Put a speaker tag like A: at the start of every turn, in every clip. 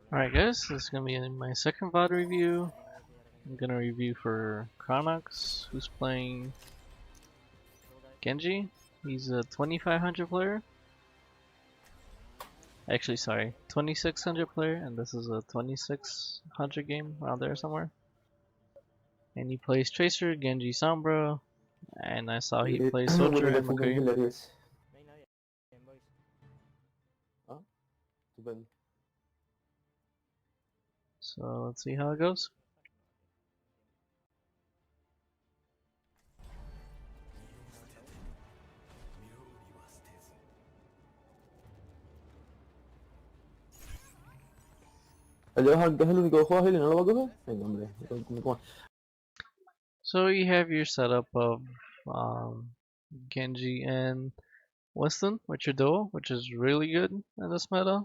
A: Alright guys, this is going to be my second VOD review. I'm going to review for CHRONOXX, who's playing Genji. He's a 2500 player. Actually, sorry, 2600 player, and this is a 2600 game around there somewhere. And he plays Tracer, Genji, Sombra, and I saw he plays Soldier
B: Bonita
A: and
B: fucking
A: McCree.
B: hilarious. Huh? Too bad.
A: So let's see how it goes.
B: ¿Es el único juego y no lo va a coger? Venga, hombre.
A: So you have your setup of Genji and Winston with your duo, which is really good in this meta.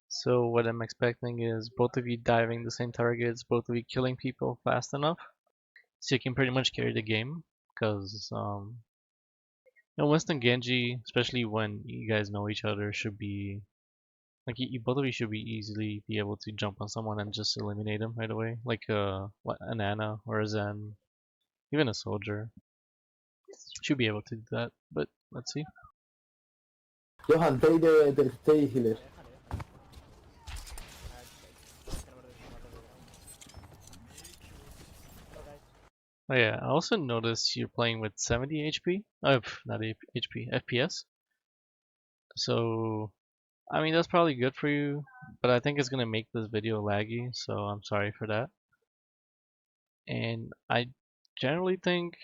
A: So what I'm expecting is both of you diving the same targets, both of you killing people fast enough, so you can pretty much carry the game. Because Winston Genji, especially when you guys know each other, should be like both of you should be easily be able to jump on someone and just eliminate them right away, like an Ana or a Zen, even a Soldier should be able to do that. But let's see.
B: Johan, take healer.
A: Oh yeah, I also noticed you're playing with 70 HP. Oh, not HP, FPS. So, I mean, that's probably good for you, but I think it's gonna make this video laggy, so I'm sorry for that. And I generally think,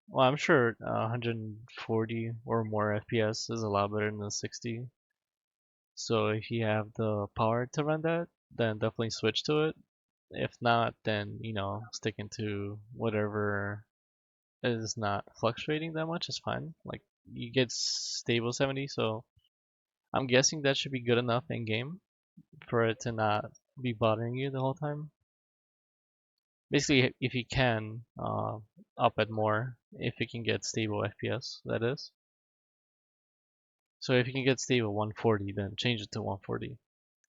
A: well, I'm sure 140 or more FPS is a lot better than 60. So if you have the power to run that, then definitely switch to it. If not, then, sticking to whatever is not fluctuating that much is fine. Like, you get stable 70, so I'm guessing that should be good enough in game for it to not be bothering you the whole time. Basically, if you can up it more, if you can get stable FPS, that is. So if you can get stable 140, then change it to 140.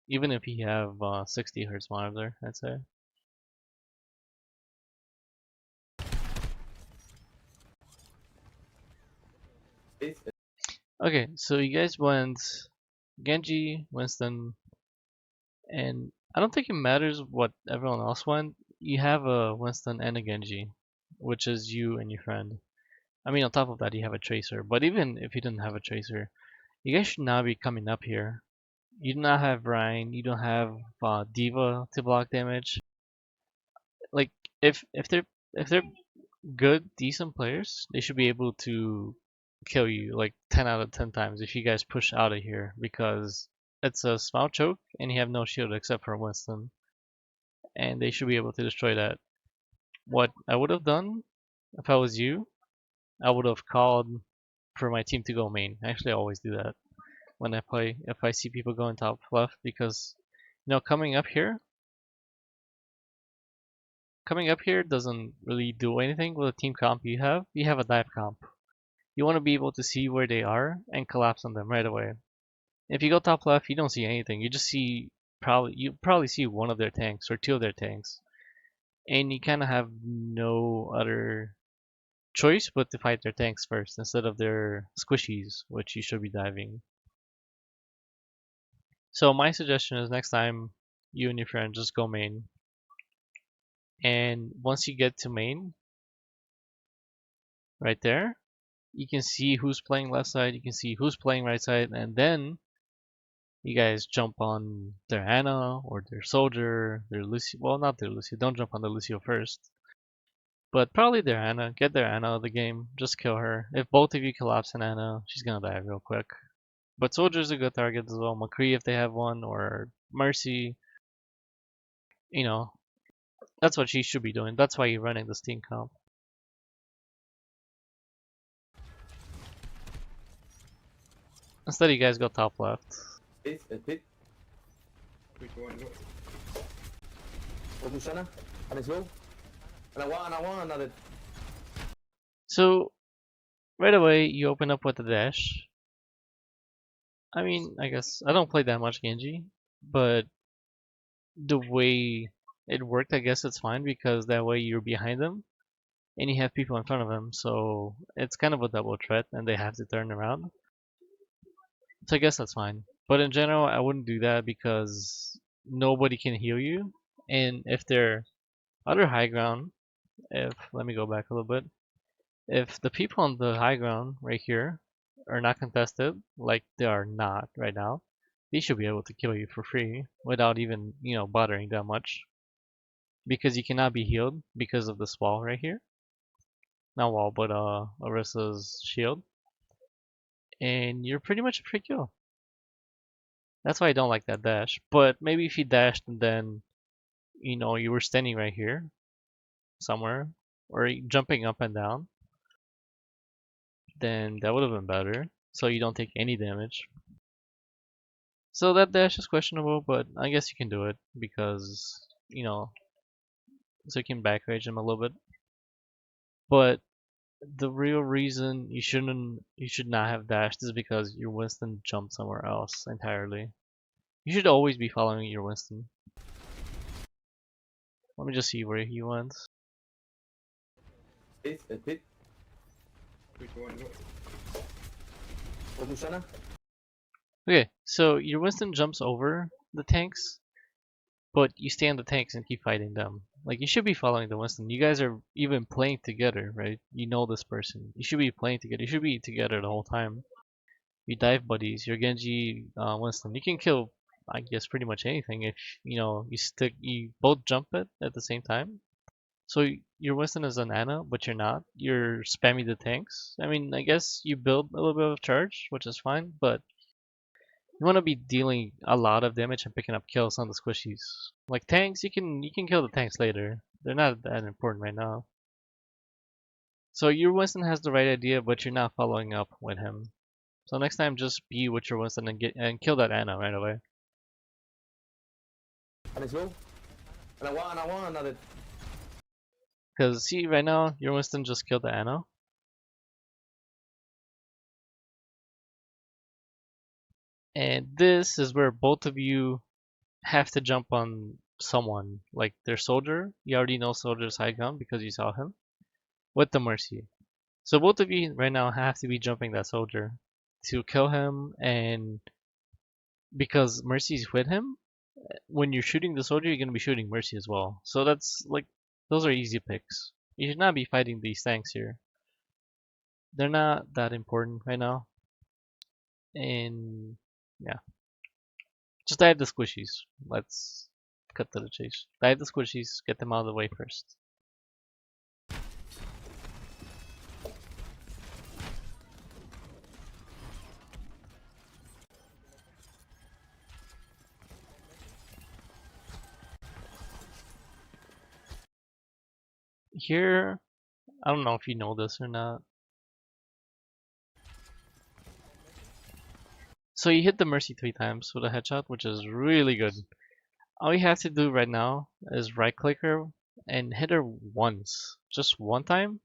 A: Even if you have 60 hertz monitor, I'd say. Okay, so you guys went Genji, Winston, and I don't think it matters what everyone else went. You have a Winston and a Genji, which is you and your friend. I mean, on top of that, you have a Tracer. But even if you didn't have a Tracer, you guys should not be coming up here. You do not have Ryan. You don't have Diva to block damage. Like, if they're good, decent players, they should be able to kill you like 10 out of 10 times if you guys push out of here, because it's a small choke and you have no shield except for Winston, and they should be able to destroy that. What I would have done if I was you, I would have called for my team to go main. Actually, I always do that when I play if I see people going top left, because coming up here doesn't really do anything with the team comp you have. You have a dive comp. You want to be able to see where they are and collapse on them right away. If you go top left, you don't see anything. You just see you probably see one of their tanks or two of their tanks, and you kind of have no other choice but to fight their tanks first instead of their squishies, which you should be diving. So my suggestion is next time you and your friend just go main, and once you get to main, right there, you can see who's playing left side, you can see who's playing right side, and then you guys jump on their Ana or their Soldier, their Lucio. Well, not their Lucio. Don't jump on the Lucio first. But probably their Ana. Get their Ana out of the game. Just kill her. If both of you collapse an Ana, she's gonna die real quick. But Soldier's a good target as well. McCree if they have one, or Mercy. You know, that's what she should be doing. That's why you're running this team comp. Instead, you guys go top left.
B: Which one? Susana, and it's low. And I want another.
A: So right away, you open up with the dash. I mean, I guess I don't play that much Genji, but the way it worked, I guess it's fine because that way you're behind them and you have people in front of them, so it's kind of a double threat and they have to turn around. So I guess that's fine. But in general, I wouldn't do that because nobody can heal you. And if they're other high ground, if let me go back a little bit. If the people on the high ground right here are not contested, like they are not right now, they should be able to kill you for free without even, bothering that much. Because you cannot be healed because of this wall right here. Not wall, but Orissa's shield. And you're pretty much a free kill. That's why I don't like that dash. But maybe if you dashed and then, you were standing right here somewhere, or jumping up and down, then that would have been better. So you don't take any damage. So that dash is questionable, but I guess you can do it because, so you can back rage him a little bit. But the real reason you should not have dashed is because your Winston jumped somewhere else entirely. You should always be following your Winston. Let me just see where he went.
B: Pit, el pit. ¿Cómo funciona?
A: Okay, so your Winston jumps over the tanks, but you stay on the tanks and keep fighting them. Like, you should be following the Winston. You guys are even playing together, right? You know this person. You should be playing together. You should be together the whole time. You dive buddies. Your Genji, Winston. You can kill, I guess, pretty much anything if you both jump it at the same time. So your Winston is an Ana, but you're not. You're spamming the tanks. I mean, I guess you build a little bit of charge, which is fine, but you want to be dealing a lot of damage and picking up kills on the squishies. Like tanks, you can kill the tanks later. They're not that important right now. So your Winston has the right idea, but you're not following up with him. So next time, just be with your Winston and kill that Ana right away.
B: And it's low. And I want another.
A: Because see, right now your Winston just killed the Ana. And this is where both of you have to jump on someone, like their soldier. You already know soldier's high ground because you saw him with the mercy. So both of you right now have to be jumping that soldier to kill him, and because mercy's with him, when you're shooting the soldier, you're gonna be shooting mercy as well. So that's like those are easy picks. You should not be fighting these tanks here. They're not that important right now. And yeah, just dive the squishies. Let's cut to the chase. Dive the squishies, get them out of the way first. Here, I don't know if you know this or not. So you hit the mercy 3 times with a headshot, which is really good. All you have to do right now is right click her and hit her once. Just one time.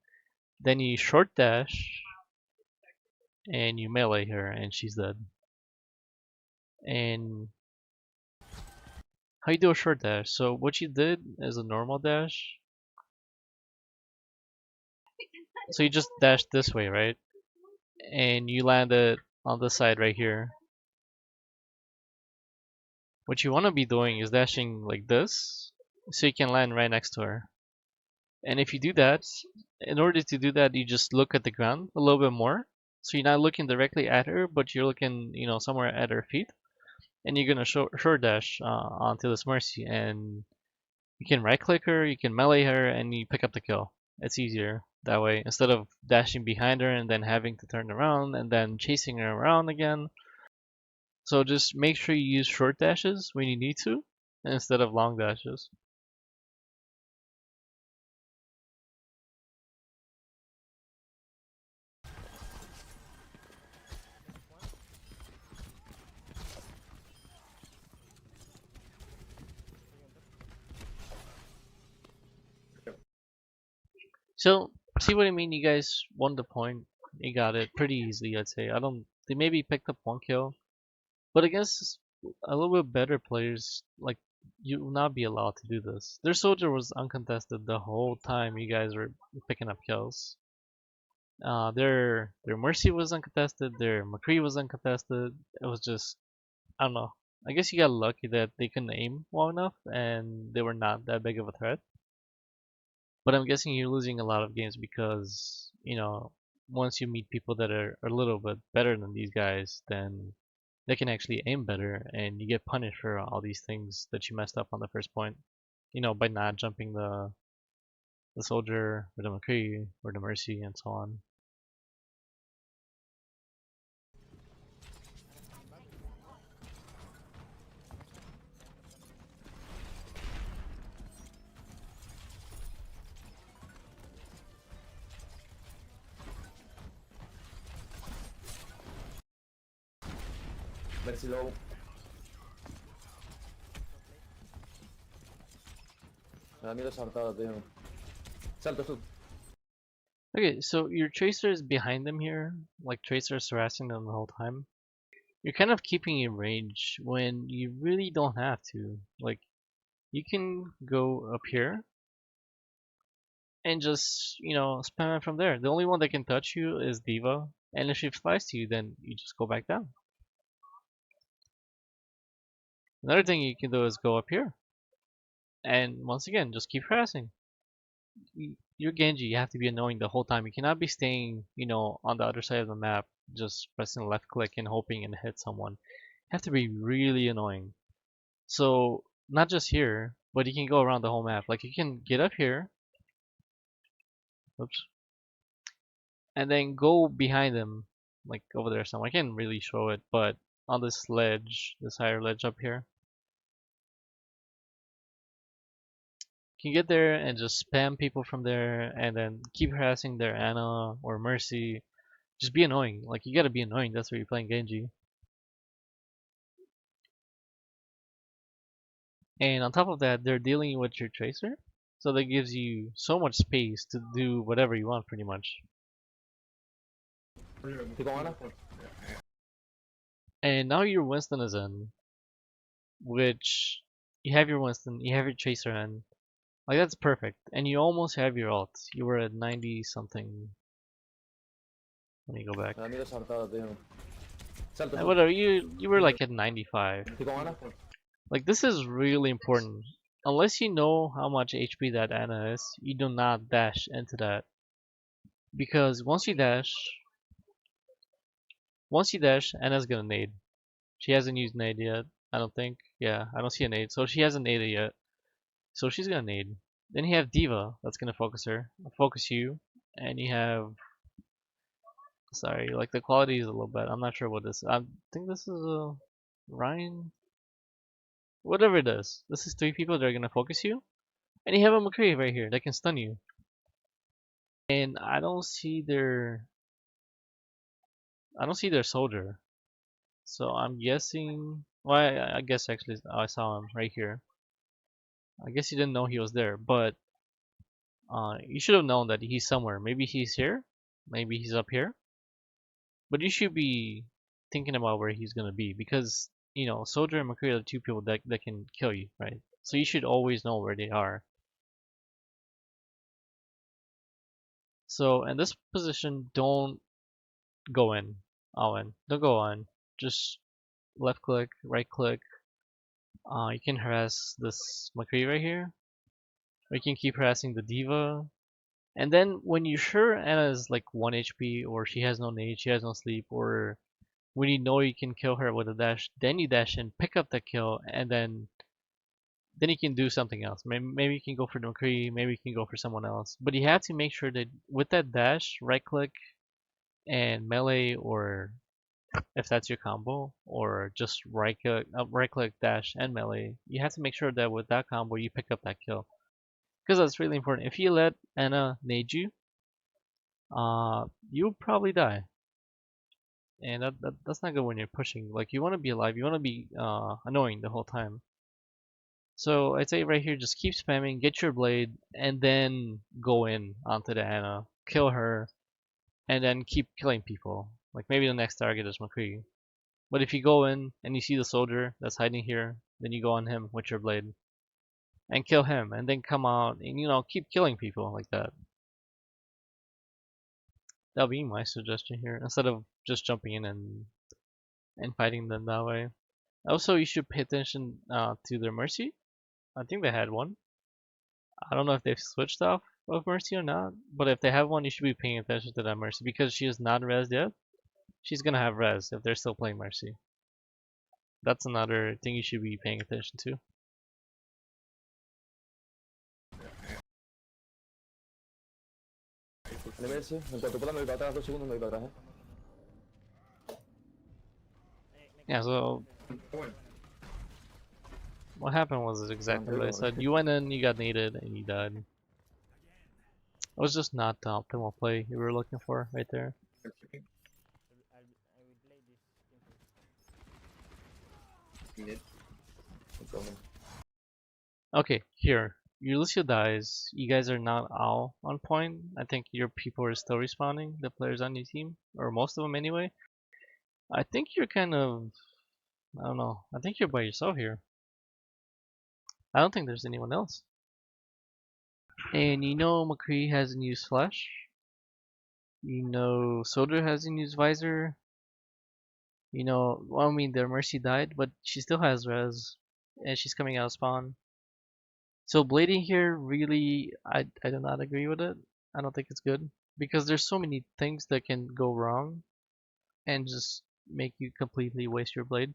A: Then you short dash and you melee her and she's dead. And how you do a short dash? So what you did is a normal dash. So you just dash this way, right? And you land it on this side right here. What you want to be doing is dashing like this so you can land right next to her. And if you do that, in order to do that, you just look at the ground a little bit more. So you're not looking directly at her, but you're looking, somewhere at her feet. And you're gonna short dash onto this Mercy, and you can right click her, you can melee her, and you pick up the kill. It's easier that way instead of dashing behind her and then having to turn around and then chasing her around again. So just make sure you use short dashes when you need to instead of long dashes. So, see what I mean? You guys won the point. You got it pretty easily, I'd say. I don't. They maybe picked up one kill, but against a little bit better players, like, you will not be allowed to do this. Their soldier was uncontested the whole time you guys were picking up kills. Their Mercy was uncontested. Their McCree was uncontested. It was just, I don't know. I guess you got lucky that they couldn't aim well enough and they were not that big of a threat. But I'm guessing you're losing a lot of games because, once you meet people that are a little bit better than these guys, then they can actually aim better and you get punished for all these things that you messed up on the first point. By not jumping the soldier or the McCree or the Mercy and so on.
B: Merci low. Me da miedo saltar, tío. Salto, salto.
A: Okay, so your Tracer is behind them here, like Tracer is harassing them the whole time. You're kind of keeping in range when you really don't have to. Like, you can go up here and just, spam it from there. The only one that can touch you is Diva, and if she flies to you, then you just go back down. Another thing you can do is go up here, and once again, just keep harassing. You're Genji, you have to be annoying the whole time. You cannot be staying, on the other side of the map, just pressing left click and hoping and hit someone. You have to be really annoying. So, not just here, but you can go around the whole map. Like, you can get up here, oops, and then go behind them, like over there somewhere. I can't really show it, but on this ledge, this higher ledge up here, you can get there and just spam people from there, and then keep harassing their Ana or Mercy. Just be annoying. Like, you gotta be annoying. That's why you're playing Genji. And on top of that, they're dealing with your Tracer, so that gives you so much space to do whatever you want, pretty much.
B: ¿Estoy con Ana?
A: And now your Winston is in, which you have your Winston, you have your Tracer in. Like, that's perfect. And you almost have your ult. You were at 90 something. Let me go back.
B: Me da miedo saltar, tío. Salto, salto.
A: Whatever, you were like at 95.
B: ¿Estoy con Ana?
A: Like, this is really important. Unless you know how much HP that Ana is, you do not dash into that. Because once you dash, Ana's gonna nade. She hasn't used nade yet, I don't think. Yeah, I don't see a nade. So she hasn't naded yet. So she's gonna nade. Then you have Diva, that's gonna focus you, and you have, sorry, like the quality is a little bad. I'm not sure what this. I think this is a Ryan, whatever it is. This is three people that are gonna focus you, and you have a McCree right here that can stun you. And I don't see their soldier. So I'm guessing. Well, I guess actually I saw him right here. I guess you didn't know he was there, but you should have known that he's somewhere. Maybe he's here, maybe he's up here. But you should be thinking about where he's gonna be because Soldier and McCree are the two people that can kill you, right? So you should always know where they are. So in this position, don't go in, Owen. Don't go on. Just left click, right click. You can harass this McCree right here, or you can keep harassing the Diva. And then when you're sure Anna is like 1 HP, or she has no nade, she has no sleep, or when you know you can kill her with a dash, then you dash in, pick up that kill, and then you can do something else. Maybe you can go for the McCree, maybe you can go for someone else. But you have to make sure that with that dash, right click and melee, or if that's your combo, or just right click dash and melee, you have to make sure that with that combo you pick up that kill. Because that's really important. If you let Anna nade you, you'll probably die. And that's not good when you're pushing. Like, you want to be alive, you want to be annoying the whole time. So I'd say right here, just keep spamming, get your blade, and then go in onto the Ana, kill her, and then keep killing people. Like, maybe the next target is McCree. But if you go in and you see the soldier that's hiding here, then you go on him with your blade and kill him, and then come out and keep killing people like that. That'll be my suggestion here instead of just jumping in and fighting them that way. Also, you should pay attention to their mercy. I think they had one. I don't know if they've switched off of mercy or not, but if they have one, you should be paying attention to that mercy because she is not res yet. She's gonna have res if they're still playing mercy. That's another thing you should be paying attention to.
B: Nivelse, en cuanto pueda me voy para atrás, 2 segundos me voy para atrás,
A: Yeah, so what happened was exactly what I said. You went in, you got naded, and you died. It was just not the optimal play you were looking for right there. Okay, here. Ulysses dies. You guys are not all on point. I think your people are still respawning, the players on your team, or most of them anyway. I think you're kind of, I don't know, I think you're by yourself here. I don't think there's anyone else. And McCree hasn't used Flash. Soldier hasn't used Visor. Well, I mean, their Mercy died, but she still has res, and she's coming out of spawn. So blading here, really, I do not agree with it. I don't think it's good because there's so many things that can go wrong and just make you completely waste your blade.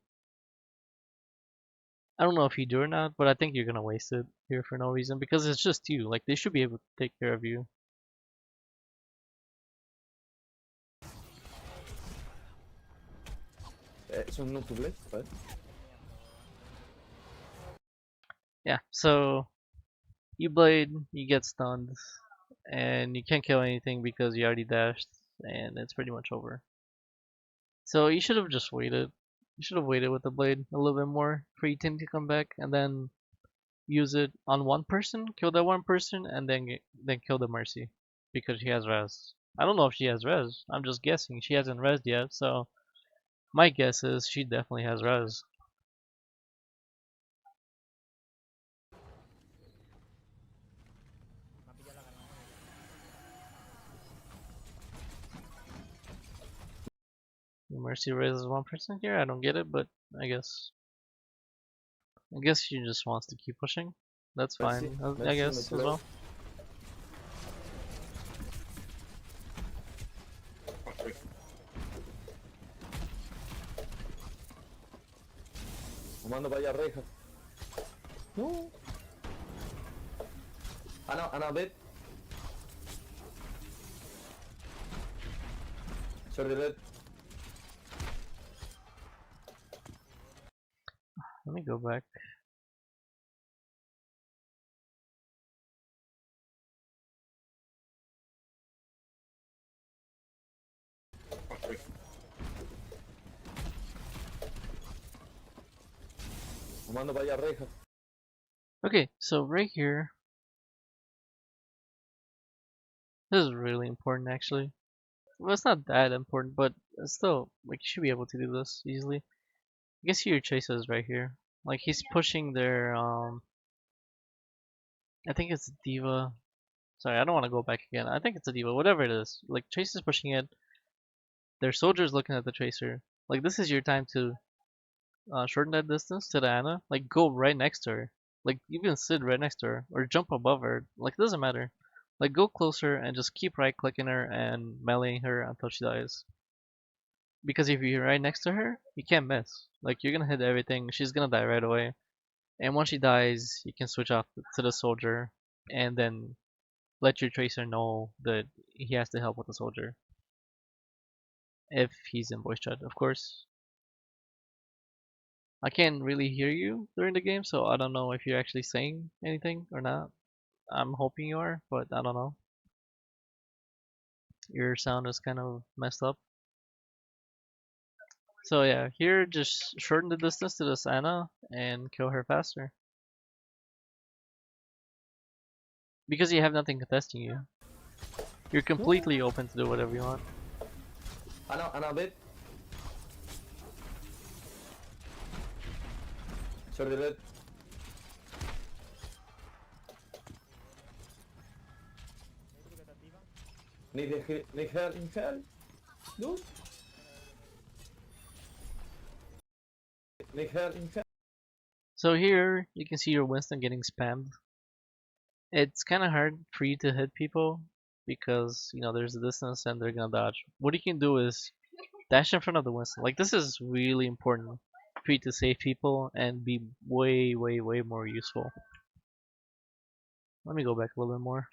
A: I don't know if you do or not, but I think you're gonna waste it here for no reason because it's just you. Like they should be able to take care of you.
B: Son no blade, ¿vale?
A: Yeah, so you blade, you get stunned, and you can't kill anything because you already dashed, and it's pretty much over. So you should have just waited. You should have waited with the blade a little bit more for your team to come back, and then use it on one person, kill that one person, and then kill the Mercy because she has res. I don't know if she has res. I'm just guessing. She hasn't res yet, so my guess is she definitely has res. Mercy raises one person here. I don't get it, but I guess she just wants to keep pushing. That's fine. I guess as well.
B: Mando para allá, reja. No. Ana, dead. Sorry, dead.
A: Let me go back.
B: Mando para allá, reja.
A: Okay, so right here, this is really important actually. Well, it's not that important, but still, like, you should be able to do this easily. I guess your chases right here. Like, he's pushing their, I think it's Diva. Sorry, I don't want to go back again. I think it's a Diva, whatever it is. Like, Chase is pushing it. Their soldiers looking at the Tracer. Like, this is your time to shorten that distance to the Ana. Like, go right next to her. Like, even sit right next to her. Or jump above her. Like, it doesn't matter. Like, go closer and just keep right clicking her and meleeing her until she dies. Because if you're right next to her, you can't miss. Like, you're gonna hit everything. She's gonna die right away. And once she dies, you can switch off to the soldier and then let your tracer know that he has to help with the soldier. If he's in voice chat, of course. I can't really hear you during the game, so I don't know if you're actually saying anything or not. I'm hoping you are, but I don't know. Your sound is kind of messed up. So yeah, here just shorten the distance to this Ana and kill her faster. Because you have nothing contesting you. You're completely open to do whatever you want.
B: Ana, dead. Short delete. Need help, need help. Dude. Need help, need help.
A: So here you can see your Winston getting spammed. It's kind of hard for you to hit people because you know there's a distance and they're gonna dodge. What you can do is dash in front of the Winston. Like this is really important for you to save people and be way, way, way more useful. Let me go back a little bit more.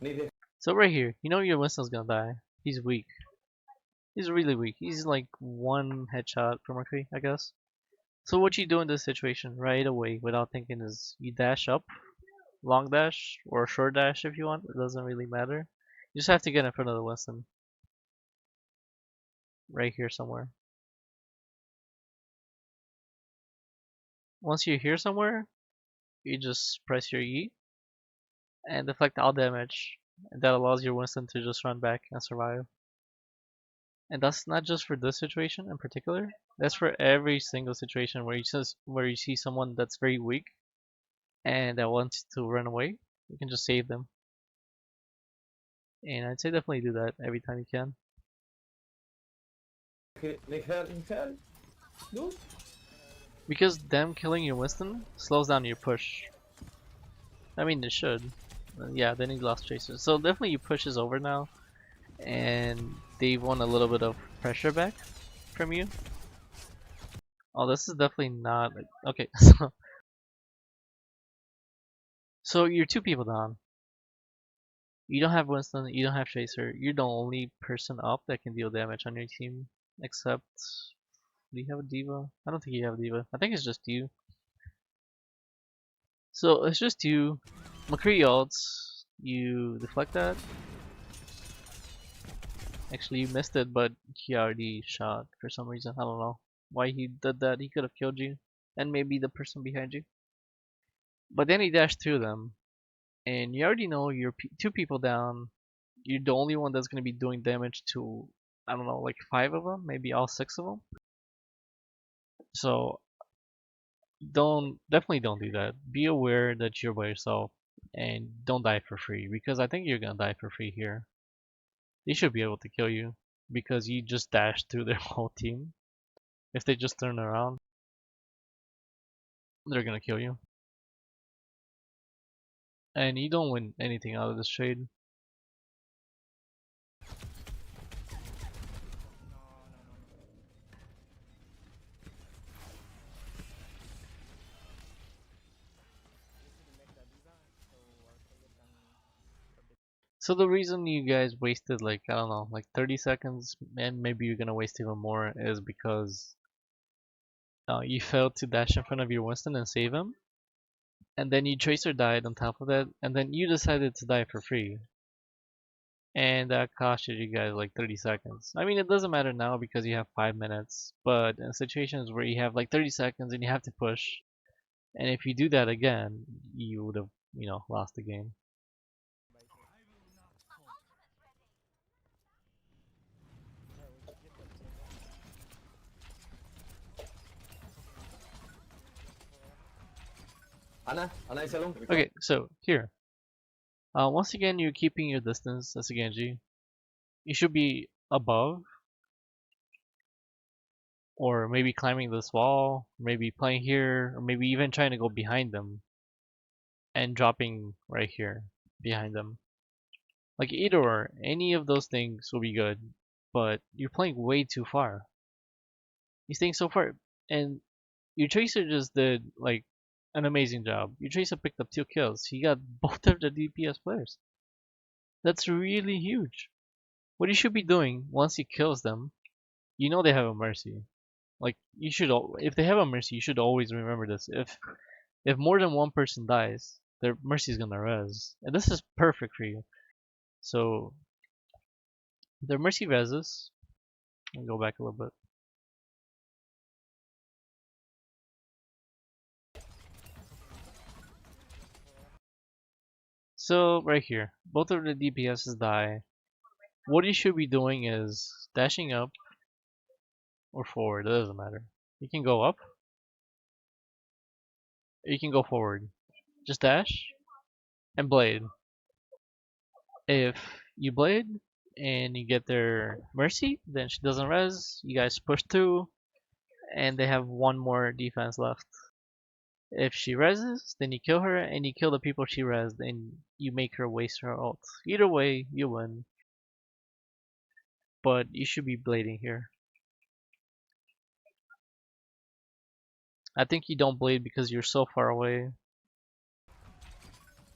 B: Need
A: So right here, you know your Winston's gonna die. He's weak. He's really weak. He's like one headshot from McCree, I guess. So what you do in this situation right away without thinking is you dash up, long dash or short dash if you want. It doesn't really matter. You just have to get in front of the Winston. Right here somewhere. Once you're here somewhere, you just press your E and deflect all damage. And that allows your Winston to just run back and survive. And that's not just for this situation in particular. That's for every single situation where you see someone that's very weak and that wants to run away. You can just save them. And I'd say definitely do that every time you can.
B: help, need help. Dude.
A: Because them killing your Winston slows down your push. I mean, it should. Yeah, then he lost Tracer. So definitely your push is over now. And they want a little bit of pressure back from you. Oh, this is definitely not... Okay, so you're two people down. You don't have Winston, you don't have Tracer. You're the only person up that can deal damage on your team. Except... Do you have a D.Va? I don't think you have a D.Va. I think it's just you. So it's just you. McCree ults. You deflect that. Actually, you missed it, but he already shot for some reason. I don't know why he did that. He could have killed you. And maybe the person behind you. But then he dashed through them. And you already know you're two people down. You're the only one that's going to be doing damage to, I don't know, like 5 of them, maybe all 6 of them. So definitely don't do that. Be aware that you're by yourself and don't die for free because I think you're going to die for free here. They should be able to kill you because you just dashed through their whole team. If they just turn around, they're going to kill you. And you don't win anything out of this trade. So the reason you guys wasted like, I don't know, like 30 seconds and maybe you're gonna waste even more is because you failed to dash in front of your Winston and save him. And then you Tracer died on top of that, and then you decided to die for free. And that costed you guys like 30 seconds. I mean, it doesn't matter now because you have 5 minutes, but in situations where you have like 30 seconds and you have to push, and if you do that again, you would have, lost the game.
B: Ana is alone.
A: Okay, so here. Once again, you're keeping your distance as a Genji. You should be above, or maybe climbing this wall, maybe playing here, or maybe even trying to go behind them and dropping right here behind them. Like either or, any of those things will be good, but you're playing way too far. You're staying so far, and your Tracer just did like an amazing job. Your Tracer picked up 2 kills. He got both of the DPS players. That's really huge. What you should be doing once he kills them, you know they have a mercy. Like you should, if they have a mercy, you should always remember this. If more than one person dies, their mercy is gonna res, and this is perfect for you. So their mercy reses. Let me go back a little bit. So right here, both of the DPSs die. What you should be doing is dashing up or forward. It doesn't matter. You can go up. You can go forward. Just dash and blade. If you blade and you get their mercy, then she doesn't res. You guys push through, and they have one more defense left. If she reses, then you kill her and you kill the people she resed and you make her waste her ult. Either way, you win. But you should be blading here. I think you don't blade because you're so far away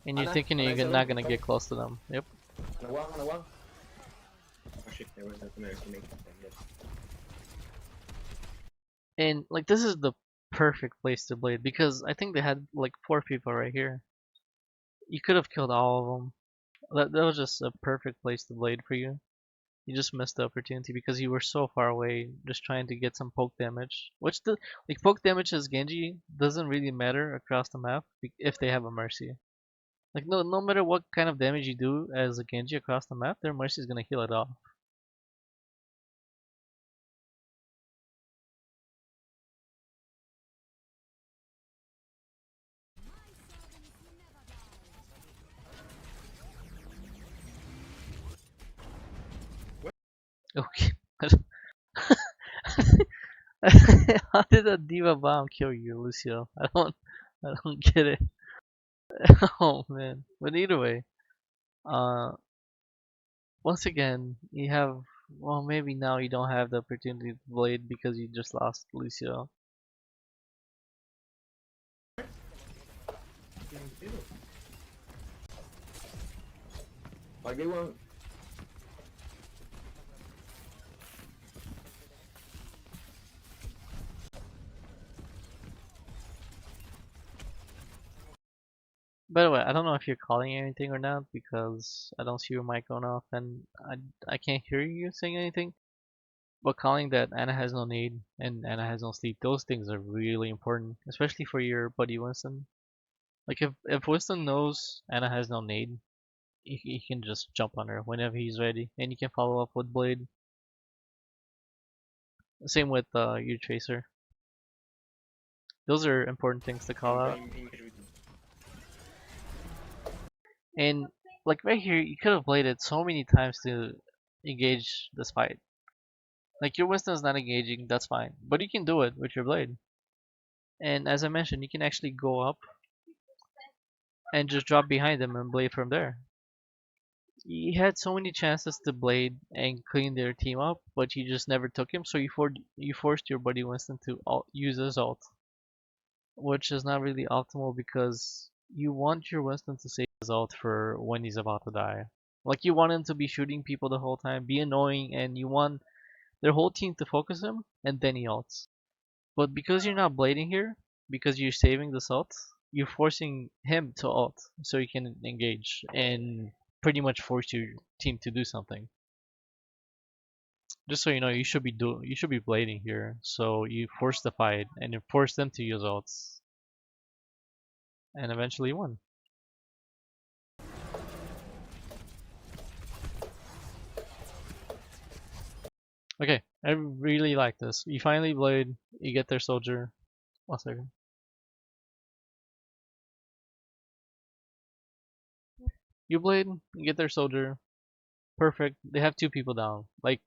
A: and you're
B: Ana,
A: thinking
B: Ana
A: you're
B: ese
A: not
B: one,
A: gonna
B: come.
A: get close to them. Yep.
B: Ana one.
C: Oh shit, there was nothing there to make that thing. Yes.
A: And like this is the perfect place to blade because I think they had like 4 people right here. You could have killed all of them. That was just a perfect place to blade for you. You just missed the opportunity because you were so far away, just trying to get some poke damage. Which the like poke damage as Genji doesn't really matter across the map if they have a mercy. Like no matter what kind of damage you do as a Genji across the map, their mercy is gonna heal it off. Okay. How did a diva bomb kill you, Lucio? I don't get it. Oh man. But either way, uh, once again, you have, well, maybe now you don't have the opportunity to blade because you just lost Lucio.
B: Paguei one.
A: By the way, I don't know if you're calling anything or not because I don't see your mic going off and I can't hear you saying anything. But calling that Anna has no need and Anna has no sleep, those things are really important, especially for your buddy Winston. Like if Winston knows Anna has no need, he can just jump on her whenever he's ready, and you can follow up with Blade. Same with your Tracer. Those are important things to call out.
C: Engage with me.
A: And like right here, you could have bladed so many times to engage this fight. Like your Winston's not engaging, that's fine, but you can do it with your Blade. And as I mentioned, you can actually go up and just drop behind them and blade from there. He had so many chances to blade and clean their team up, but you just never took him. So you forced your buddy Winston to use his ult, which is not really optimal because you want your Winston to save his ult for when he's about to die. Like you want him to be shooting people the whole time, be annoying, and you want their whole team to focus him, and then he ults. But because you're not blading here, because you're saving this ult, you're forcing him to ult so you can engage and pretty much force your team to do something. Just so you know, you should be blading here. So you force the fight and you force them to use ults, and eventually you win. Okay, I really like this. You finally blade, you get their soldier. 1 second. You blade, you get their soldier. Perfect. They have 2 people down. Like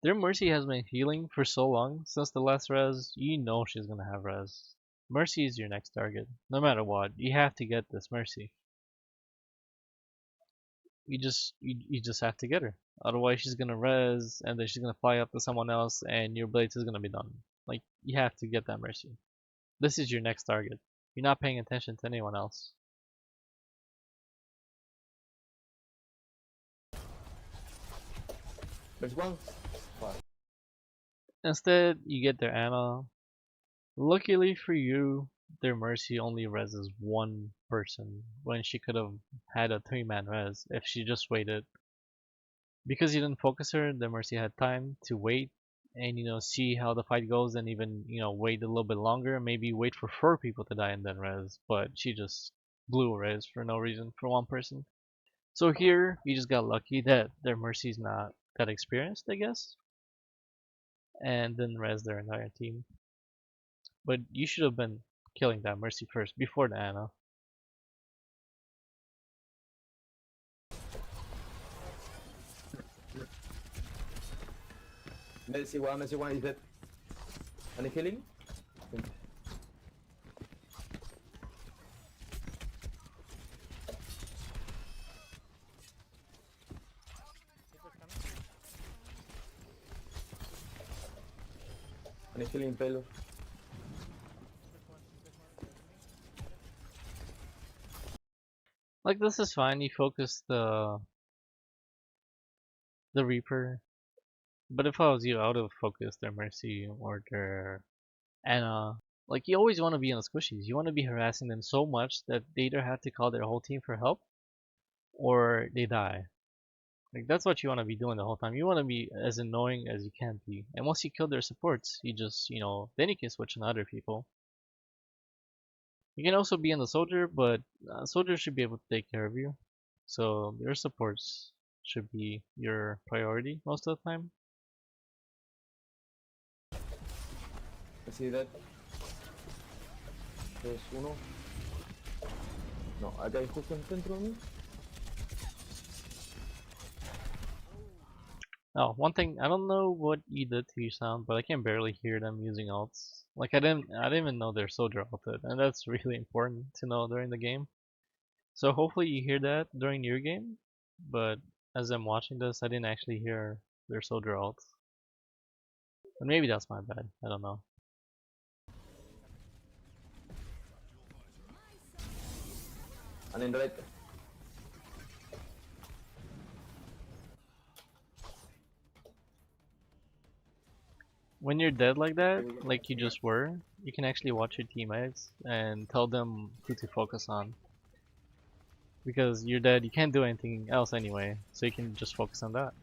A: their Mercy has been healing for so long since the last res. You know she's gonna have res. Mercy is your next target, no matter what. You have to get this Mercy. You just have to get her. Otherwise, she's gonna res, and then she's gonna fly up to someone else, and your blades is gonna be done. Like you have to get that Mercy. This is your next target. You're not paying attention to anyone else.
B: There's one.
A: Instead, you get their Ana. Luckily for you, their Mercy only reses 1 person when she could have had a 3-man res if she just waited. Because you didn't focus her, the Mercy had time to wait and see how the fight goes and even wait a little bit longer, maybe wait for 4 people to die and then res. But she just blew a res for no reason for 1 person. So here you just got lucky that their Mercy's not that experienced, I guess. and then res their entire team. But you should have been killing that Mercy first before the Ana.
B: Mercy one is dead. Any healing? Any healing payload?
A: Like this is fine. You focus the Reaper. But if I was you, I would have focused their Mercy or their Ana. Like you always want to be in the squishies. You want to be harassing them so much that they either have to call their whole team for help or they die. Like that's what you want to be doing the whole time. You want to be as annoying as you can be. And once you kill their supports, you just, then you can switch on other people. You can also be in the soldier, but soldier should be able to take care of you. So your supports should be your priority most of the time.
B: I see that. There's uno. No, acá hay justo en el centro de mí.
A: Oh, one thing, I don't know what you did to your sound, but I can barely hear them using alts. Like I didn't even know their soldier ulted, and that's really important to know during the game. So hopefully you hear that during your game, but as I'm watching this, I didn't actually hear their soldier ult. And maybe that's my bad, I don't know.
B: And in red.
A: When you're dead like that, like you just were, you can actually watch your teammates and tell them who to focus on. Because you're dead, you can't do anything else anyway, so you can just focus on that.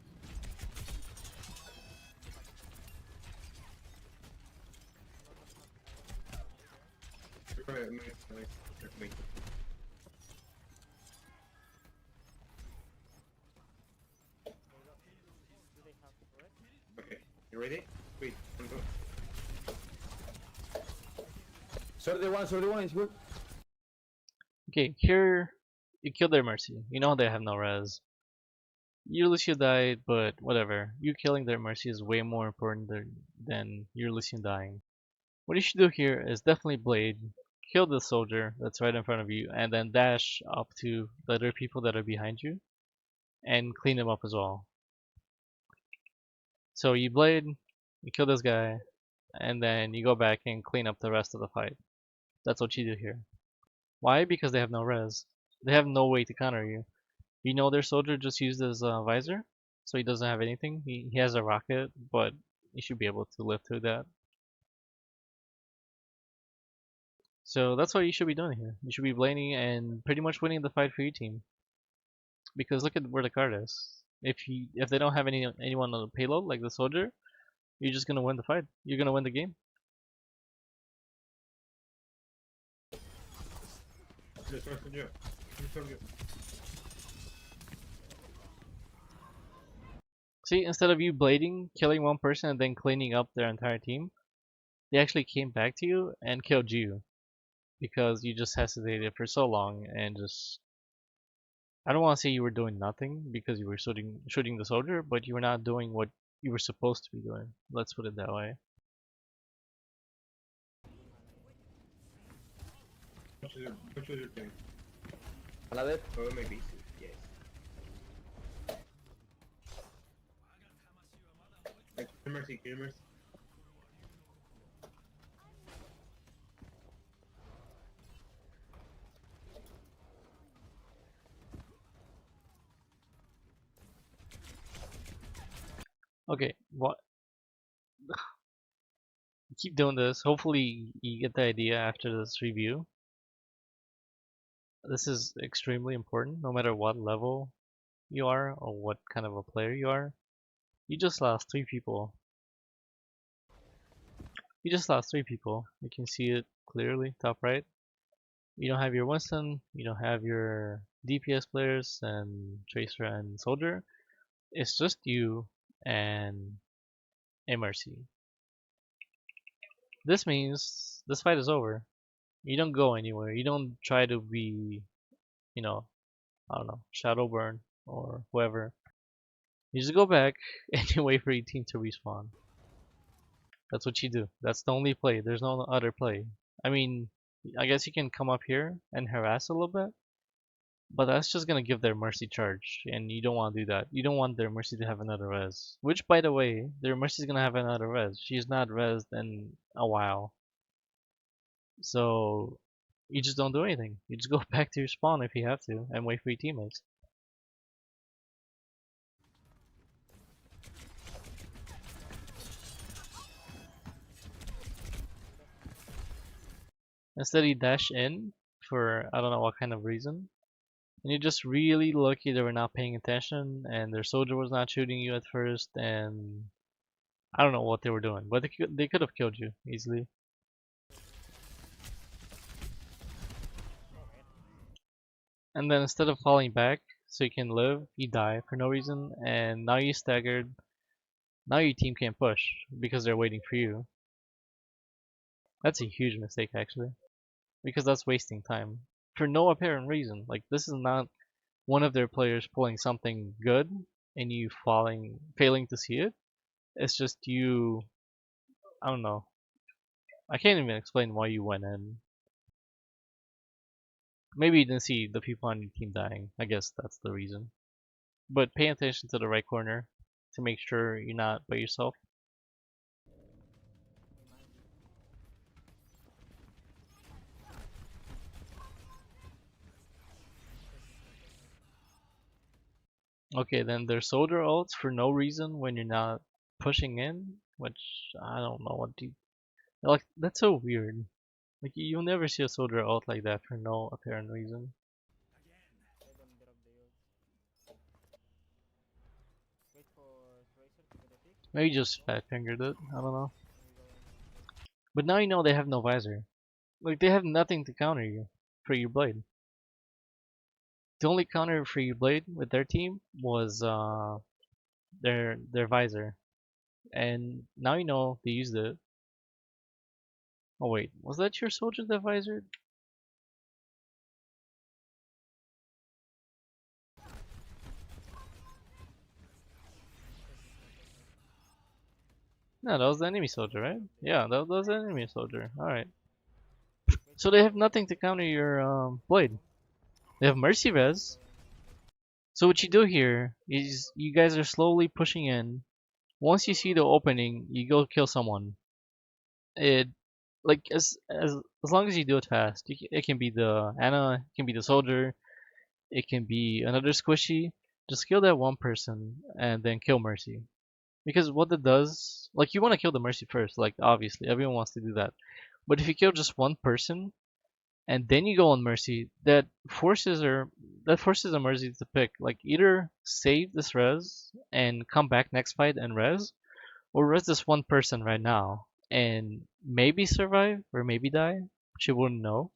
C: Okay, you ready? Wait, one go.
B: Sorry one is good.
A: Okay, here you kill their Mercy. You know they have no res. Your Lucio died, but whatever. You killing their Mercy is way more important than your Lucian dying. What you should do here is definitely Blade, kill the soldier that's right in front of you, and then dash up to the other people that are behind you, and clean them up as well. So you Blade, you kill this guy, and then you go back and clean up the rest of the fight. That's what you do here. Why? Because they have no res. They have no way to counter you. You know their soldier just used his visor, so he doesn't have anything. He has a rocket, but he should be able to live through that. So that's what you should be doing here. You should be blading and pretty much winning the fight for your team. Because look at where the card is. If they don't have anyone on the payload like the soldier, you're just gonna win the fight. You're gonna win the game. See, instead of you blading, killing one person and then cleaning up their entire team, they actually came back to you and killed you because you just hesitated for so long and just. I don't want to say you were doing nothing because you were shooting the soldier, but you were not doing what you were supposed to be doing. Let's put it that way.
C: Which was your thing?
B: Another.
C: Oh, maybe. Yes. Like, mercy, mercy.
A: Okay, what? Keep doing this. Hopefully you get the idea after this review. This is extremely important no matter what level you are or what kind of a player you are. You just lost 3 people. You just lost 3 people. You can see it clearly, top right. You don't have your Winston, you don't have your DPS players and Tracer and Soldier. It's just you and a Mercy. This means this fight is over. You don't go anywhere. You don't try to be, you know, I don't know, Shadowburn or whoever. You just go back and you wait for your team to respawn. That's what you do. That's the only play. There's no other play. I mean, I guess you can come up here and harass a little bit, but that's just gonna give their Mercy charge, and you don't want to do that. You don't want their Mercy to have another res. Which, by the way, their Mercy's gonna have another res. She's not resed in a while. So, you just don't do anything. You just go back to your spawn if you have to, and wait for your teammates. Instead, you dash in for I don't know what kind of reason. And you're just really lucky they were not paying attention and their soldier was not shooting you at first and I don't know what they were doing, but they could have killed you easily. And then instead of falling back so you can live, you die for no reason and now you staggered. Now your team can't push because they're waiting for you. That's a huge mistake actually, because that's wasting time for no apparent reason. Like this is not one of their players pulling something good and you failing to see it. It's just you, I don't know. I can't even explain why you went in. Maybe you didn't see the people on your team dying. I guess that's the reason. But pay attention to the right corner to make sure you're not by yourself. Okay, then there's soldier ults for no reason when you're not pushing in, which I don't know what do you, like that's so weird. Like you'll never see a soldier ult like that for no apparent reason. Maybe just fat fingered it. I don't know. But now you know they have no visor. Like they have nothing to counter you for your blade. The only counter for your blade with their team was their visor, and now you know they used it. Oh wait, was that your soldier that visored? No, that was the enemy soldier, right? Yeah, that was the enemy soldier. All right. So they have nothing to counter your blade. They have mercy res. So what you do here is you guys are slowly pushing in. Once you see the opening, you go kill someone. It like as long as you do it fast. It can be the Anna, it can be the soldier, it can be another squishy. Just kill that one person and then kill Mercy. Because what it does, like you want to kill the Mercy first, like obviously everyone wants to do that. But if you kill just one person and then you go on Mercy, that forces a Mercy to pick like either save this res and come back next fight and res, or res this one person right now and maybe survive or maybe die. She wouldn't know,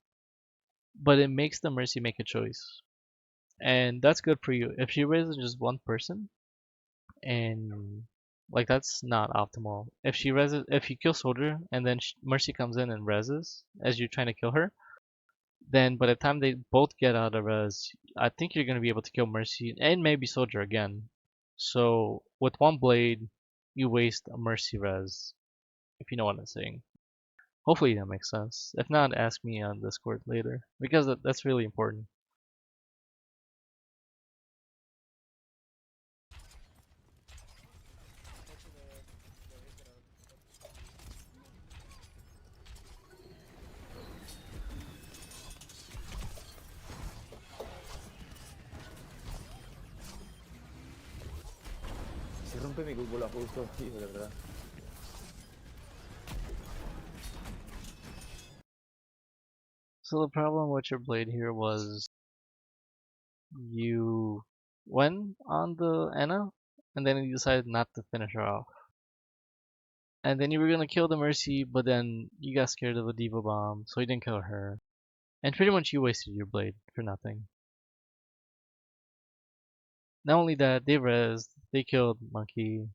A: but it makes the Mercy make a choice, and that's good for you. If she raises just one person, and like that's not optimal. If you kill soldier and then Mercy comes in and reses as you're trying to kill her, then by the time they both get out of res, I think you're gonna be able to kill Mercy and maybe soldier again. So with one blade, you waste a Mercy res, if you know what I'm saying. Hopefully that makes sense. If not, ask me on Discord later because that's really important.
B: Se rompe mi cúpula justo, tío, de verdad.
A: So the problem with your blade here was you went on the Anna and then you decided not to finish her off. And then you were gonna kill the Mercy, but then you got scared of the Diva Bomb, so you didn't kill her. And pretty much you wasted your blade for nothing. Not only that, they rezzed, they killed Monkey.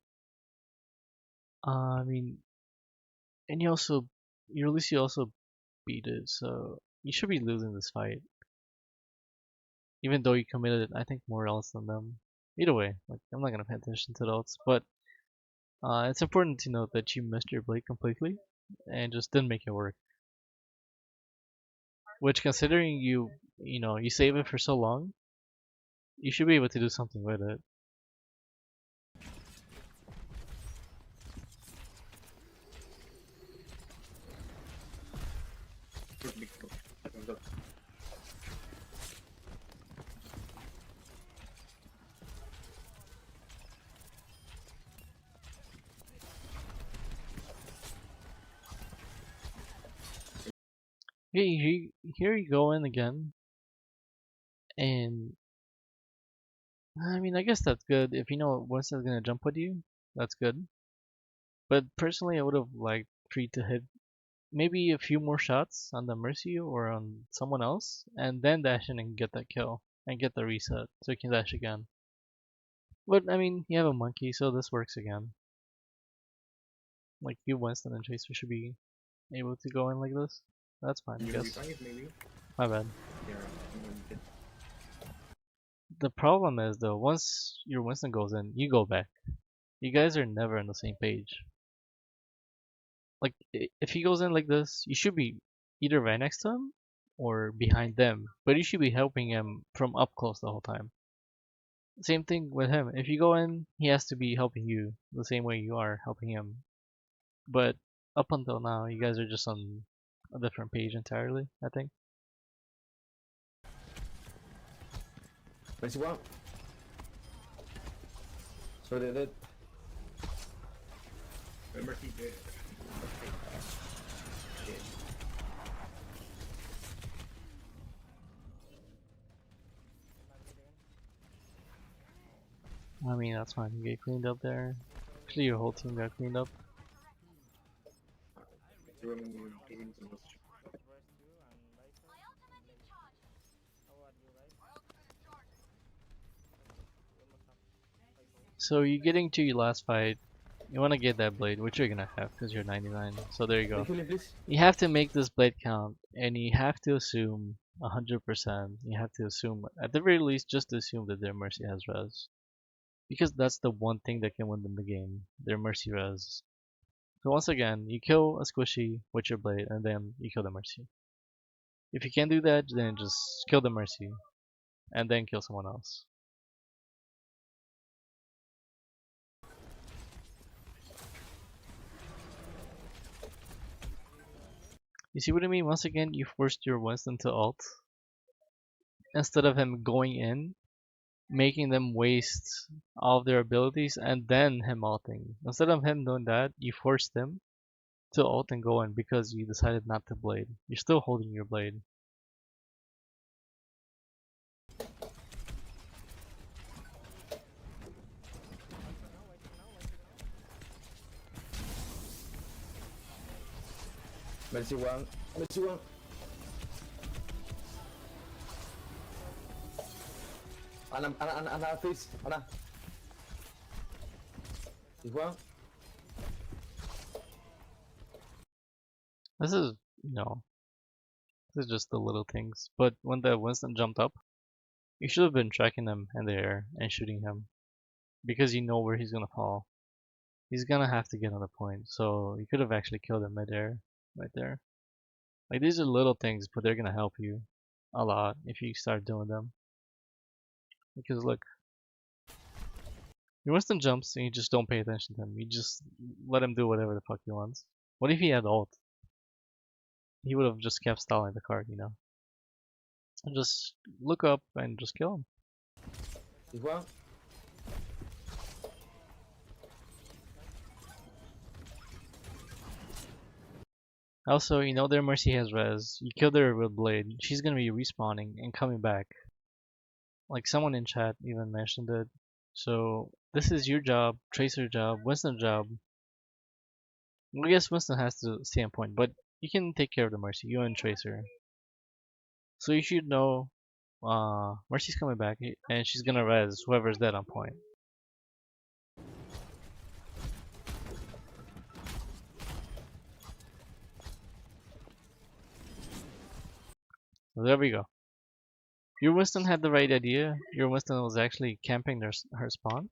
A: I mean, and you also At least you also beat it, so you should be losing this fight. Even though you committed, I think, more else than them. Either way, like I'm not gonna pay attention to the ults, but it's important to note that you missed your blade completely and just didn't make it work. Which, considering you save it for so long, you should be able to do something with it. Here you go in again, and I mean, I guess that's good. If you know Winston's gonna jump with you, that's good. But personally, I would have liked Tree to hit maybe a few more shots on the Mercy or on someone else, and then dash in and get that kill and get the reset so you can dash again. But I mean, you have a monkey, so this works again. Like you, Winston and Chaser should be able to go in like this. That's fine, I guess.
C: Maybe?
A: My bad.
C: Yeah.
A: The problem is though, once your Winston goes in, you go back. You guys are never on the same page. Like if he goes in like this, you should be either right next to him or behind them, but you should be helping him from up close the whole time. Same thing with him. If you go in, he has to be helping you the same way you are helping him. But up until now, you guys are just on a different page entirely, I think.
B: Mercy one. So they did.
C: Mercy did.
A: I mean, that's fine. You get cleaned up there. Actually, your whole team got cleaned up. So you're getting to your last fight. You want to get that blade, which you're gonna have because you're 99. So there you go.
B: Please.
A: You have to make this blade count, and you have to assume 100%. You have to assume, at the very least, just assume that their Mercy has res. Because that's the one thing that can win them the game, their Mercy res. So once again, you kill a squishy with your blade, and then you kill the Mercy. If you can't do that, then just kill the Mercy, and then kill someone else. You see what I mean? Once again, you forced your Winston to ult. Instead of him going in, making them waste all of their abilities, and then him ulting. Instead of him doing that, you forced him to ult and go in because you decided not to blade. You're still holding your blade.
B: Mercy one. Mercy one. Ana, please. Ana. This one.
A: This is, this is just the little things. But when the Winston jumped up, you should have been tracking him in the air and shooting him. Because you know where he's gonna fall. He's gonna have to get on the point, so you could have actually killed him mid-air, right there. Like, these are little things, but they're gonna help you a lot if you start doing them. Because look, your Winston jumps and you just don't pay attention to him. You just let him do whatever the fuck he wants. What if he had ult? He would have just kept stalling the card, And just look up and just kill him.
B: This one.
A: Also, their Mercy has res. You killed her with Blade. She's gonna be respawning and coming back. Like someone in chat even mentioned it. So this is your job, Tracer's job, Winston's job. Well, I guess Winston has to stay on point, but you can take care of the Mercy, you and Tracer. So you should know Mercy's coming back and she's gonna res whoever's dead on point. There we go. Your Winston had the right idea. Your Winston was actually camping her spawn.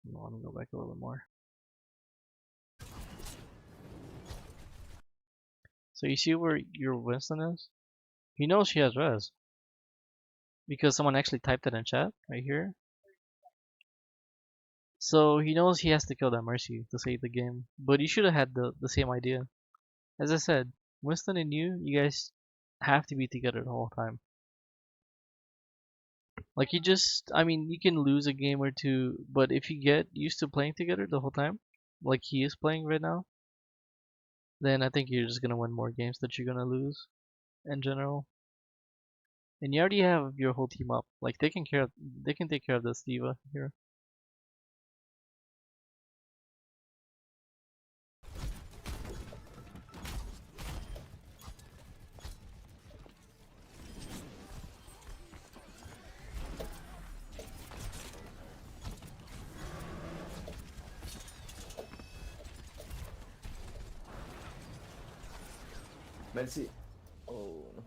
A: Let me go back a little more. So you see where your Winston is? He knows she has res. Because someone actually typed it in chat right here. So he knows he has to kill that Mercy to save the game. But you should have had the same idea. As I said, Winston and you guys have to be together the whole time. Like I mean, you can lose a game or two, but if you get used to playing together the whole time, like he is playing right now, then I think you're just gonna win more games that you're gonna lose in general. And you already have your whole team up. Like they can take care of this diva here.
B: Merci. Oh, no.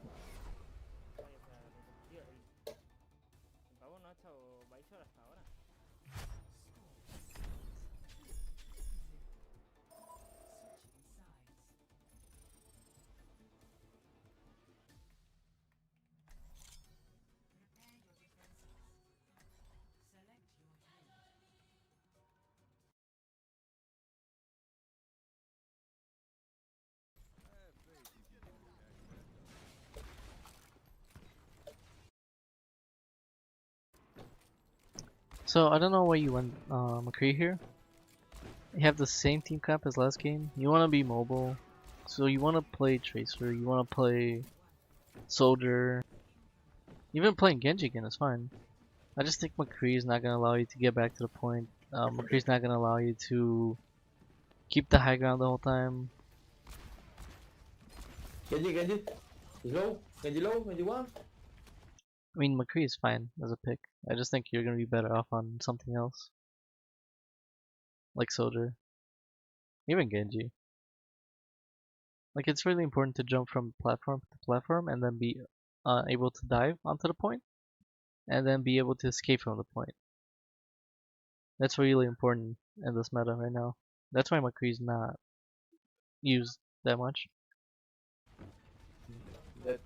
A: So I don't know why you went McCree here. You have the same team cap as last game. You want to be mobile, so you want to play Tracer. You want to play Soldier. Even playing Genji again is fine. I just think McCree is not gonna allow you to get back to the point. McCree's not gonna allow you to keep the high ground the whole time.
B: Genji, Genji. He's low. Genji low. Genji one.
A: I mean, McCree is fine as a pick. I just think you're gonna be better off on something else, like Soldier, even Genji. Like it's really important to jump from platform to platform and then be able to dive onto the point, and then be able to escape from the point. That's really important in this meta right now. That's why McCree's not used that much.
B: That.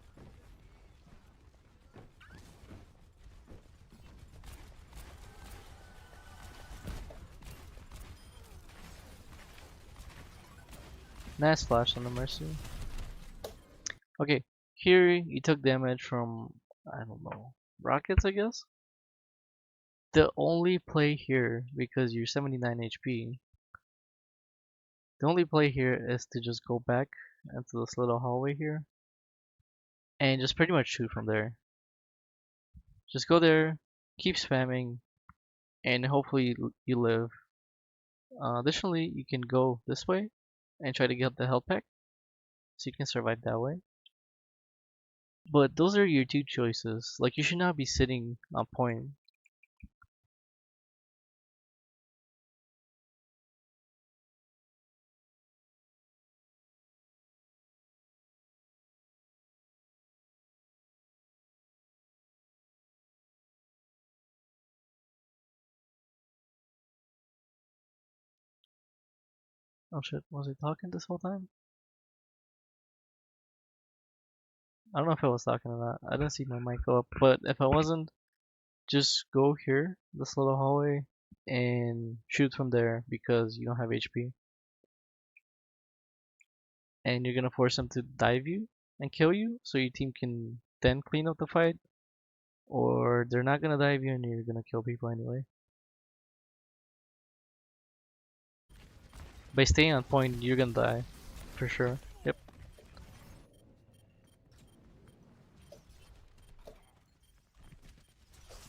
A: Nice flash on the Mercy. Okay, here you took damage from, I don't know, rockets, I guess? The only play here, because you're 79 HP, the only play here is to just go back into this little hallway here and just pretty much shoot from there. Just go there, keep spamming, and hopefully you live. Additionally, you can go this way and try to get the health pack, so you can survive that way. But those are your two choices. Like you should not be sitting on point. Oh shit, was I talking this whole time? I don't know if I was talking or not. I didn't see my mic go up, but if I wasn't, just go here, this little hallway, and shoot from there because you don't have HP. And you're gonna force them to dive you and kill you so your team can then clean up the fight. Or they're not gonna dive you and you're gonna kill people anyway. By staying on point, you're gonna die. For sure. Yep.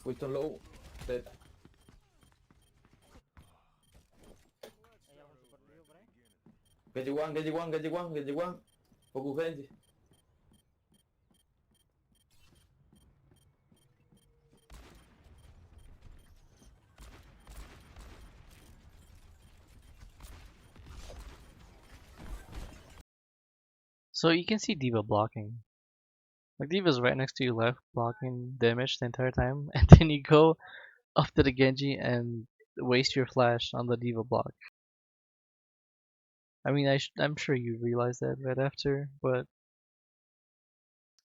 B: Winston low. Dead. Genji one. Genji one. Genji one. Genji one. Focus Genji.
A: So you can see Diva blocking. Like Diva's right next to you left, blocking damage the entire time, and then you go up to the Genji and waste your flash on the Diva block. I mean, I'm sure you realize that right after, but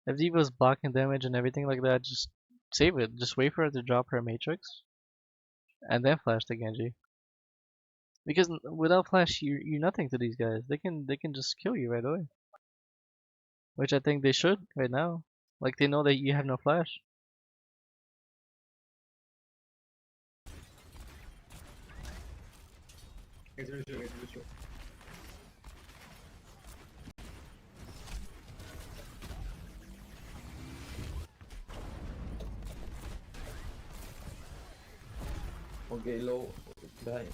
A: if Diva's blocking damage and everything like that, just save it. Just wait for her to drop her Matrix, and then flash the Genji. Because without flash, you're nothing to these guys. They can just kill you right away. Which I think they should right now. Like they know that you have no flash.
B: Okay, low. Behind.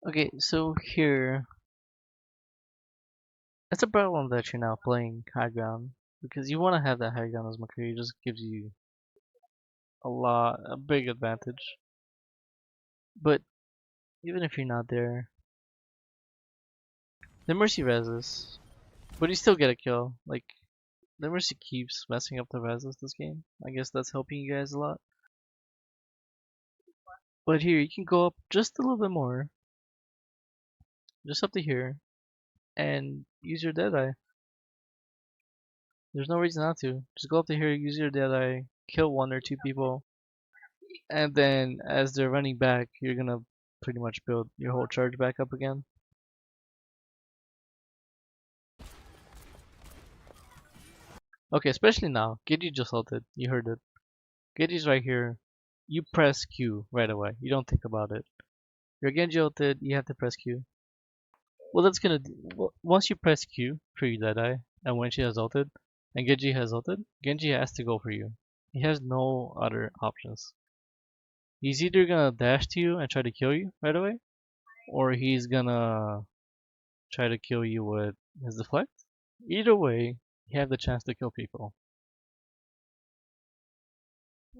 A: Okay, so here it's a problem that you're now playing high ground because you want to have that high ground as McCree. It just gives you a big advantage. But even if you're not there, the Mercy reses, but you still get a kill. Like the Mercy keeps messing up the reses this game. I guess that's helping you guys a lot. But here you can go up just a little bit more, just up to here, and use your Deadeye. There's no reason not to. Just go up to here, use your Deadeye, kill one or two people, and then as they're running back, you're gonna pretty much build your whole charge back up again. Okay, especially now. Genji just ulted. You heard it. Genji's right here. You press Q right away. You don't think about it. Your Genji ulted, you have to press Q. Well, that's gonna once you press Q for your Deadeye, and when she has ulted, and Genji has ulted, Genji has to go for you. He has no other options. He's either gonna dash to you and try to kill you right away, or he's gonna try to kill you with his deflect. Either way, you have the chance to kill people.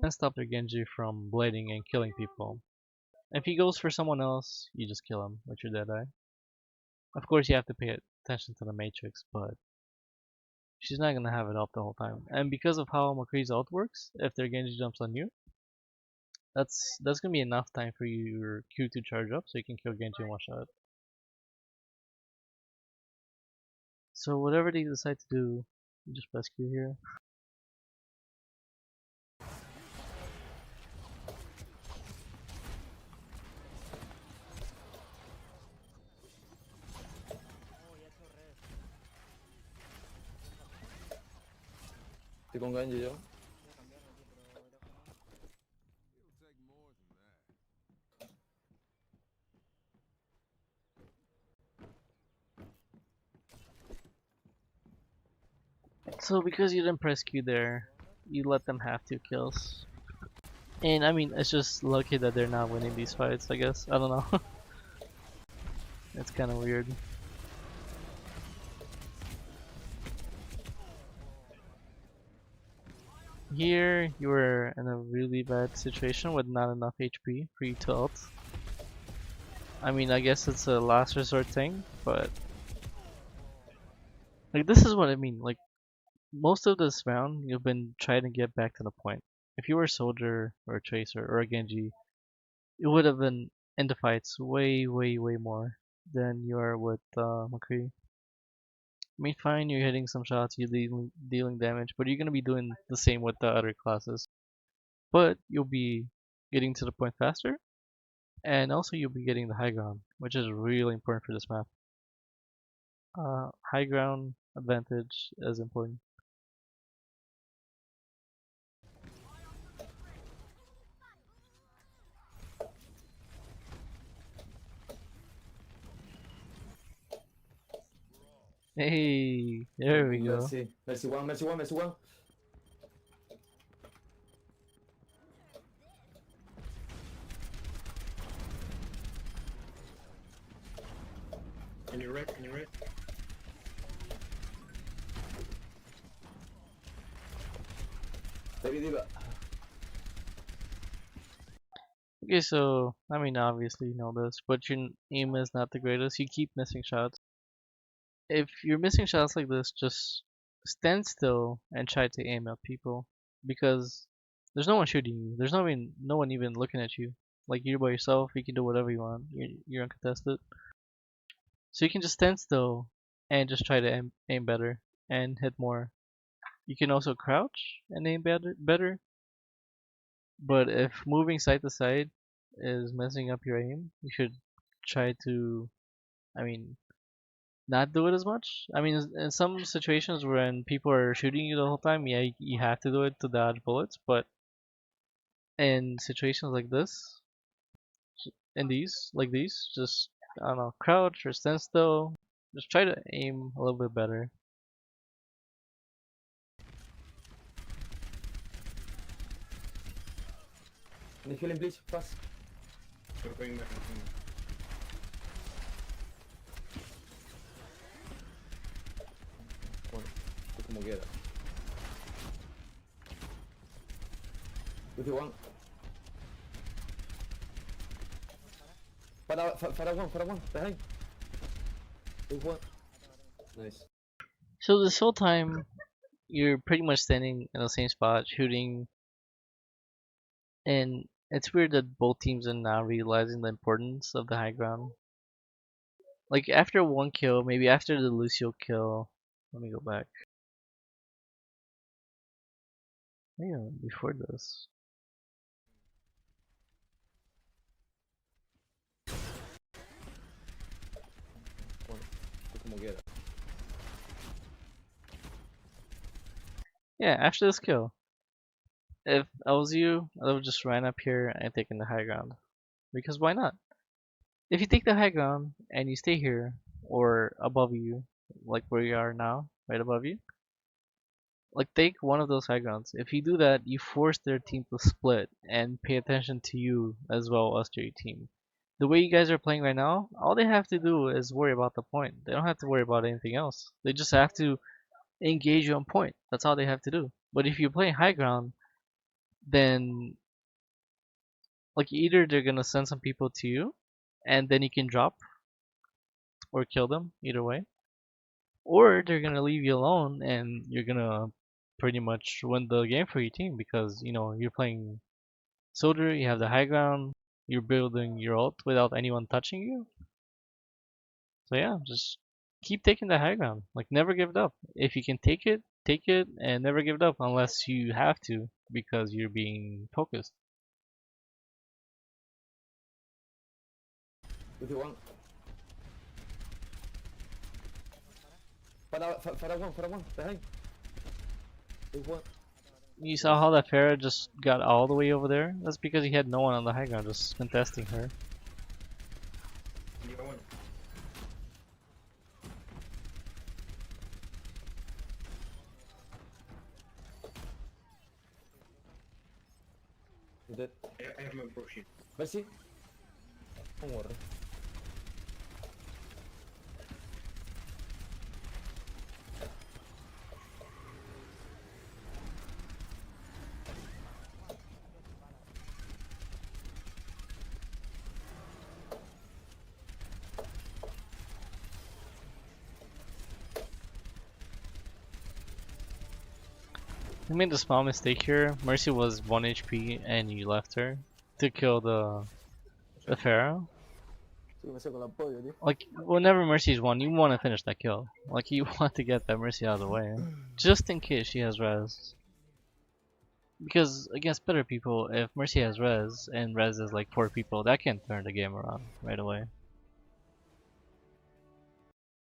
A: And stop their Genji from blading and killing people. If he goes for someone else, you just kill him with your Deadeye. Of course, you have to pay attention to the Matrix, but she's not gonna have it up the whole time. And because of how McCree's ult works, if their Genji jumps on you, that's gonna be enough time for your Q to charge up so you can kill Genji in one shot. So whatever they decide to do, you just press Q here.
B: Estoy con Genji yo.
A: So because you didn't press Q there, you let them have 2 kills. And I mean, it's just lucky that they're not winning these fights, I guess. I don't know. It's kind of weird. Here, you were in a really bad situation with not enough HP for you to ult. I mean, I guess it's a last resort thing, but like this is what I mean. Like most of this round, you've been trying to get back to the point. If you were a soldier or a tracer or a Genji, you would have been in the fights way, way, way more than you are with McCree. I mean, fine, you're hitting some shots, you're dealing damage, but you're gonna be doing the same with the other classes. But you'll be getting to the point faster, and also you'll be getting the high ground, which is really important for this map. High ground advantage is important. Hey, there we go.
B: Mercy. Mercy one, Mercy one, Mercy one.
C: Can you red? Can you red?
B: Baby diva.
A: Okay, so I mean, obviously you know this, but your aim is not the greatest. You keep missing shots. If you're missing shots like this, just stand still and try to aim at people because there's no one shooting you. There's no one even looking at you. Like you're by yourself, you can do whatever you want. You're uncontested, so you can just stand still and just try to aim better and hit more. You can also crouch and aim better. But if moving side to side is messing up your aim, you should try to, I mean, not do it as much. I mean, in some situations when people are shooting you the whole time, yeah, you have to do it to dodge bullets. But in situations like this, in these, like these, just, I don't know, crouch or stand still. Just try to aim a little bit better.
B: Need healing, please, fast.
C: We're going back.
B: Bueno, tú como quieras. With one. Para one, behind. With one. Nice.
A: So this whole time, you're pretty much standing in the same spot, shooting, and it's weird that both teams are now realizing the importance of the high ground. Like after one kill, maybe after the Lucio kill, let me go back. Yeah, before this.
B: Bueno, tú como quieras.
A: Yeah, after this kill. If I was you, I would just ran up here and taken the high ground. Because why not? If you take the high ground and you stay here or above you, like where you are now, right above you, like take one of those high grounds. If you do that, you force their team to split and pay attention to you as well as to your team. The way you guys are playing right now, all they have to do is worry about the point. They don't have to worry about anything else. They just have to engage you on point. That's all they have to do. But if you play high ground, then like either they're gonna send some people to you, and then you can drop or kill them either way, or they're gonna leave you alone and you're gonna pretty much win the game for your team because you know you're playing soldier, you have the high ground, you're building your ult without anyone touching you. So yeah, just keep taking the high ground. Like never give it up. If you can take it and never give it up unless you have to because you're being focused.
B: With one. Para one, behind. With one.
A: You saw how that Farah just got all the way over there? That's because he had no one on the high ground just contesting her.
C: You one.
B: You dead.
C: I have my bro shield.
B: Mercy. Don't worry.
A: You made a small mistake here. Mercy was 1 HP and you left her to kill the Pharaoh.
B: Sí, me con la pollo, tío.
A: Like, whenever Mercy's won, you want to finish that kill. Like, you want to get that Mercy out of the way. Just in case she has res. Because against better people, if Mercy has res and res is like 4 people, that can turn the game around right away.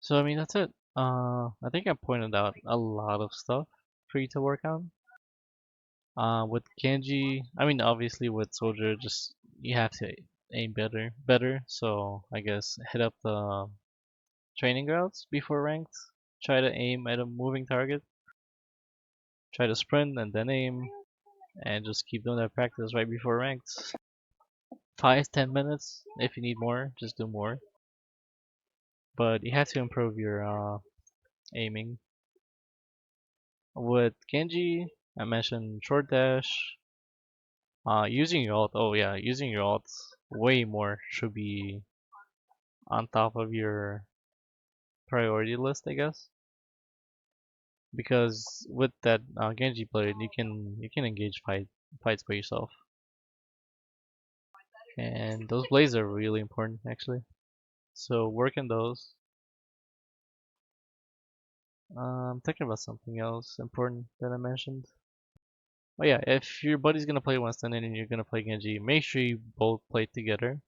A: So I mean that's it. I think I pointed out a lot of stuff for you to work on. With Genji, I mean obviously with Soldier, just you have to aim better. So I guess hit up the training grounds before ranked. Try to aim at a moving target. Try to sprint and then aim, and just keep doing that practice right before ranked. 5-10 minutes. If you need more, just do more. But you have to improve your aiming. With Genji, I mentioned short dash, Using your ult. Oh yeah, using your ult way more should be on top of your priority list, I guess. Because with that Genji blade, you can engage fights by yourself, and those blades are really important actually. So work on those. I'm thinking about something else important that I mentioned. Oh yeah, if your buddy's gonna play Winston and you're gonna play Genji, make sure you both play together,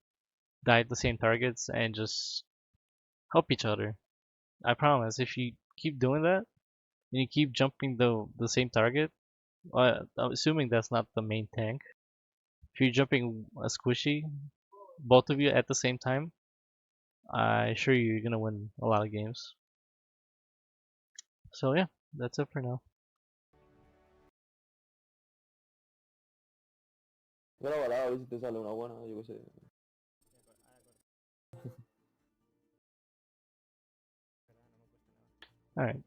A: die at the same targets, and just help each other. I promise, if you keep doing that and you keep jumping the same target, I'm assuming that's not the main tank. If you're jumping a squishy, both of you at the same time, I assure you you're gonna win a lot of games. So yeah, that's it for now.
B: Grábala a ver si te sale una buena, yo qué sé.
A: All right.